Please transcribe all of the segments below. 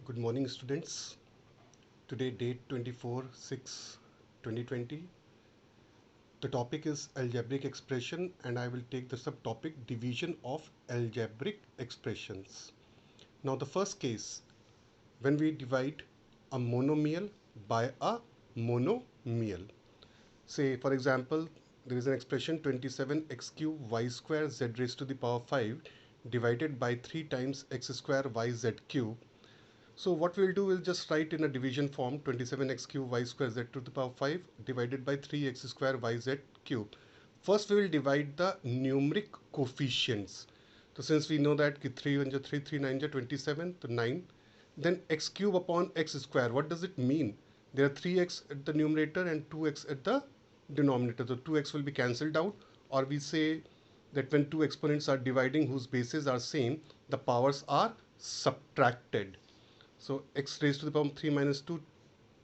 Good morning, students. Today, date 24/6/2020. The topic is algebraic expression, and I will take the subtopic division of algebraic expressions. Now, the first case, when we divide a monomial by a monomial. Say, for example, there is an expression 27x cube y square z raised to the power 5 divided by 3 times x square y z cube. So what we'll do, we'll just write in a division form 27x cube y square z to the power 5 divided by 3x square y z cube. First we will divide the numeric coefficients. So since we know that 3 1 3, 3 9 27, so 9. Then x cube upon x square, what does it mean? There are 3x at the numerator and 2x at the denominator. So 2x will be cancelled out, or we say that when two exponents are dividing whose bases are same, the powers are subtracted. So x raised to the power 3 minus 2,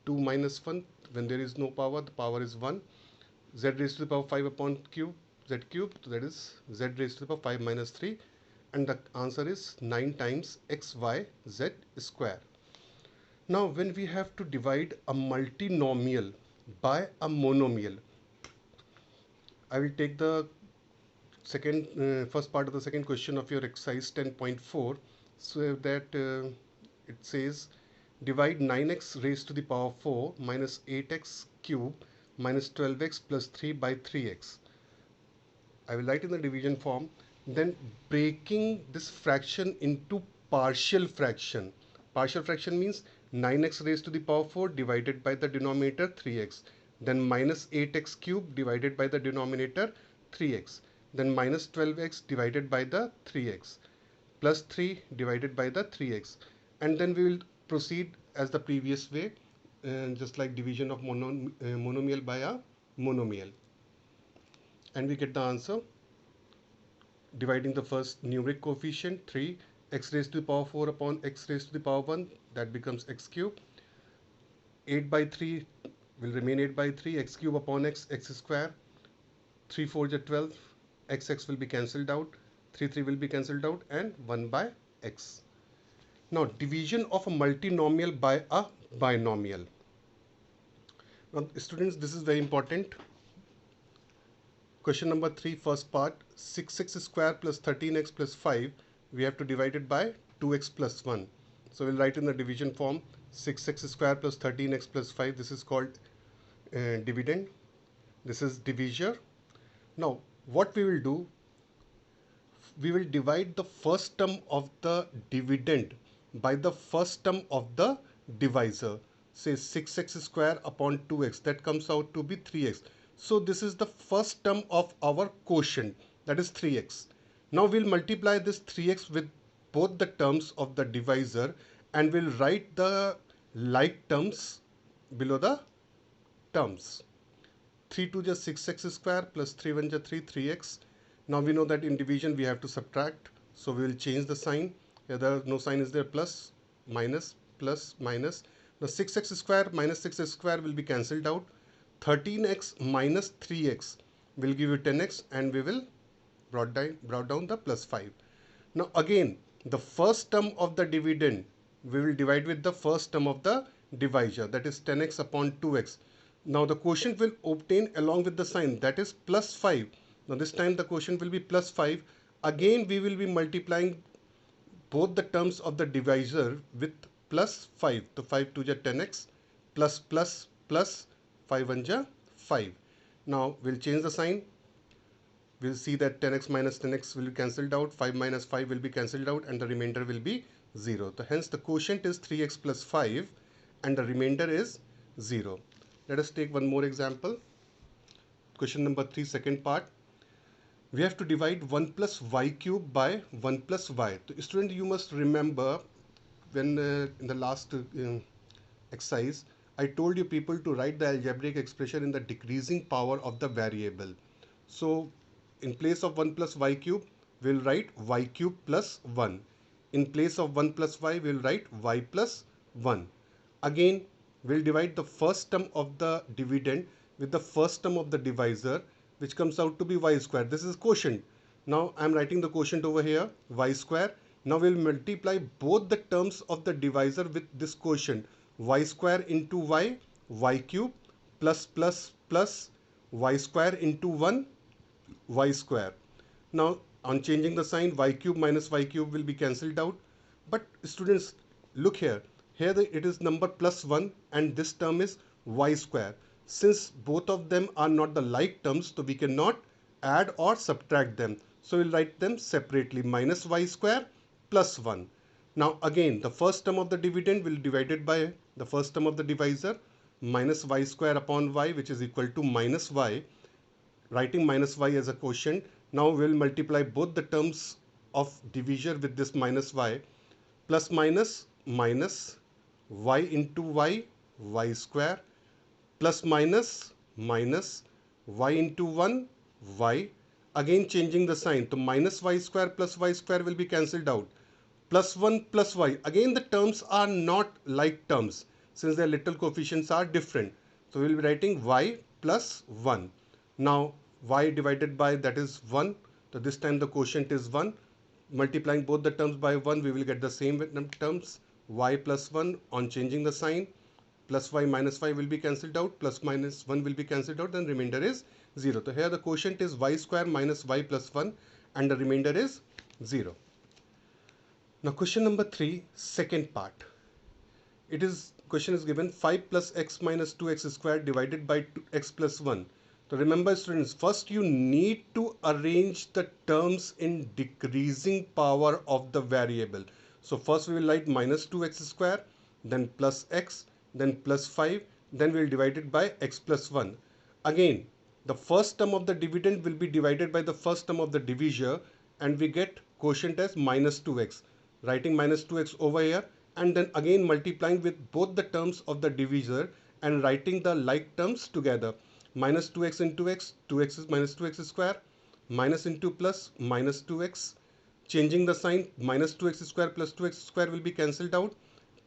2 minus 1, when there is no power, the power is 1. Z raised to the power 5 upon cube, z cube, so that is z raised to the power 5 minus 3. And the answer is 9 times x, y, z square. Now, when we have to divide a multinomial by a monomial, I will take the first part of the second question of your exercise 10.4. So that it says divide 9x raised to the power 4 minus 8x cube minus 12x plus 3 by 3x. I will write in the division form, then breaking this fraction into partial fraction. Partial fraction means 9x raised to the power 4 divided by the denominator 3x, then minus 8x cube divided by the denominator 3x, then minus 12x divided by the 3x, plus 3 divided by the 3x. And then we will proceed as the previous way, just like division of monomial by a monomial. And we get the answer. Dividing the first numeric coefficient 3, x raised to the power 4 upon x raised to the power 1, that becomes x cube. 8 by 3 will remain 8 by 3, x cube upon x, x square. 3 4 is 12, x will be cancelled out, 3 3 will be cancelled out, and 1 by x. Now, division of a multinomial by a binomial. Now, students, this is very important. Question number 3, first part, 6x square plus 13x plus 5, we have to divide it by 2x plus 1. So we'll write in the division form 6x square plus 13x plus 5. This is called dividend. This is divisor. Now, what we will do, we will divide the first term of the dividend by the first term of the divisor. Say 6x square upon 2x, that comes out to be 3x. So this is the first term of our quotient, that is 3x. Now we'll multiply this 3x with both the terms of the divisor, and we'll write the like terms below the terms. 3 2 is 6x square plus 3 1 is 3, 3x. Now we know that in division we have to subtract, so we will change the sign. Here no sign is there, plus, minus, plus, minus. Now 6x square minus 6x square will be cancelled out. 13x minus 3x will give you 10x, and we will brought down the plus 5. Now again, the first term of the dividend we will divide with the first term of the divisor, that is 10x upon 2x. Now the quotient will obtain along with the sign, that is plus 5. Now this time the quotient will be plus 5. Again we will be multiplying both the terms of the divisor with plus 5. So 5 2 is 10x, plus plus plus 5 1 is 5. Now we'll change the sign. We'll see that 10x minus 10x will be cancelled out, 5 minus 5 will be cancelled out, and the remainder will be 0. So hence the quotient is 3x plus 5 and the remainder is 0. Let us take one more example. Question number 3, second part. We have to divide 1 plus y cube by 1 plus y. So student, you must remember when in the last exercise, I told you people to write the algebraic expression in the decreasing power of the variable. So in place of 1 plus y cube, we'll write y cube plus 1. In place of 1 plus y, we'll write y plus 1. Again, we'll divide the first term of the dividend with the first term of the divisor, which comes out to be y square. This is quotient. Now I'm writing the quotient over here, y square Now we'll multiply both the terms of the divisor with this quotient, y square into y cube plus y square into 1 y square. Now on changing the sign, y cube minus y cube will be cancelled out. But students, look here. Here it is number plus 1 and this term is y square. Since both of them are not the like terms, so we cannot add or subtract them. So we'll write them separately, minus y square plus 1. Now again, the first term of the dividend will be divided by the first term of the divisor, minus y square upon y, which is equal to minus y. Writing minus y as a quotient. Now we'll multiply both the terms of divisor with this minus y. Plus minus minus y into y square, plus minus minus y into 1 y. Again changing the sign, so minus y square plus y square will be cancelled out. Plus 1 plus y. Again the terms are not like terms since their little coefficients are different. So we will be writing y plus 1. Now y divided by, that is 1. So this time the quotient is 1. Multiplying both the terms by 1, we will get the same terms, y plus 1. On changing the sign, plus y minus y will be cancelled out, plus minus 1 will be cancelled out, then remainder is 0. So here the quotient is y square minus y plus 1 and the remainder is 0. Now question number 3, second part. Question is given 5 plus x minus 2x squared divided by x plus 1. So remember students, first you need to arrange the terms in decreasing power of the variable. So first we will write minus 2x square, then plus x, then plus 5, then we will divide it by x plus 1. Again, the first term of the dividend will be divided by the first term of the divisor and we get quotient as minus 2x. Writing minus 2x over here and then again multiplying with both the terms of the divisor and writing the like terms together. Minus 2x into x, 2x is minus 2x square, minus into plus, minus 2x. Changing the sign, minus 2x square plus 2x square will be cancelled out.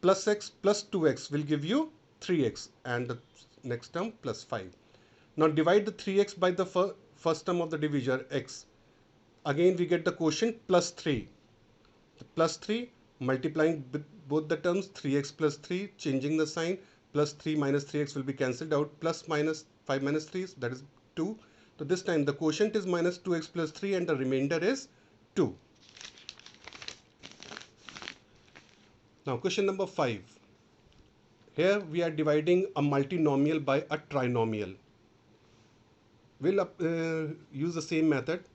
Plus x plus 2x will give you 3x and the next term plus 5. Now divide the 3x by the first term of the divisor, x. Again we get the quotient plus 3. Plus 3, multiplying both the terms, 3x plus 3, changing the sign, plus 3 minus 3x will be cancelled out, plus minus 5 minus 3, that is 2. So this time the quotient is minus 2x plus 3 and the remainder is 2. Now question number 5. Here we are dividing a multinomial by a trinomial. We'll use the same method.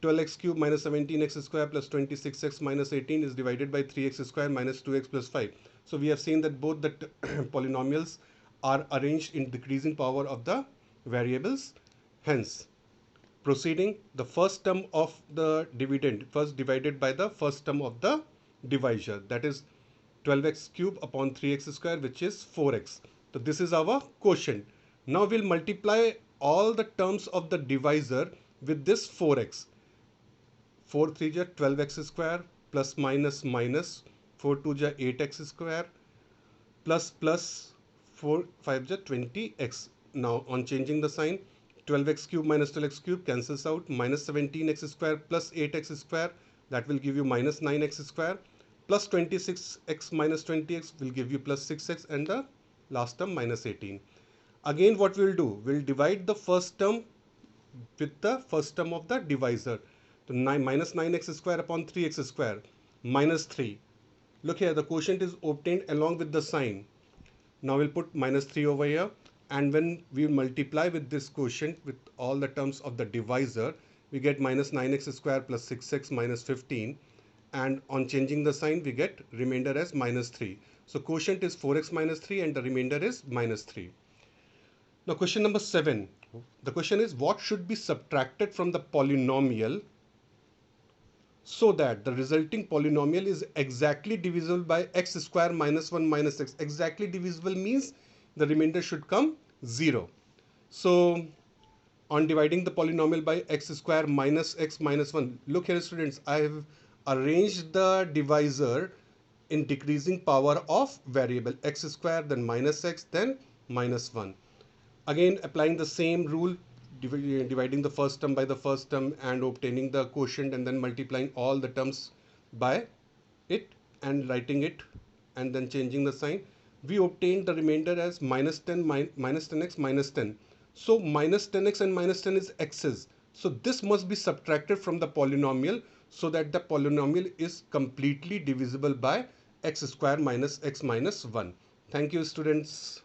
12x cube minus 17x square plus 26x minus 18 is divided by 3x square minus 2x plus 5. So we have seen that both the polynomials are arranged in decreasing power of the variables. Hence, proceeding, the first term of the dividend first divided by the first term of the divisor, that is 12x cube upon 3x square, which is 4x. So this is our quotient. Now we'll multiply all the terms of the divisor with this 4x. 4 3 ja 12x square plus minus minus 4 2 ja 8x square plus plus 4 5 ja 20x. Now on changing the sign, 12x cube minus 12x cube cancels out, minus 17x square plus 8x square, that will give you minus 9x square, plus 26x minus 20x will give you plus 6x and the last term minus 18. Again what we will do, we will divide the first term with the first term of the divisor. So minus 9x square upon 3x square minus 3. Look here, the quotient is obtained along with the sign. Now we'll put minus 3 over here and when we multiply with this quotient with all the terms of the divisor, we get minus 9x square plus 6x minus 15 and on changing the sign we get remainder as minus 3. So quotient is 4x minus 3 and the remainder is minus 3. Now question number 7. The question is what should be subtracted from the polynomial so that the resulting polynomial is exactly divisible by x square minus 1 minus x. Exactly divisible means the remainder should come 0. So on dividing the polynomial by x square minus x minus 1, look here students, I have arranged the divisor in decreasing power of variable, x square, then minus x, then minus 1. Again applying the same rule, dividing the first term by the first term and obtaining the quotient and then multiplying all the terms by it and writing it and then changing the sign, we obtained the remainder as minus 10 minus 10x minus 10. So minus 10x and minus 10 is x's. So this must be subtracted from the polynomial so that the polynomial is completely divisible by x square minus x minus 1. Thank you, students.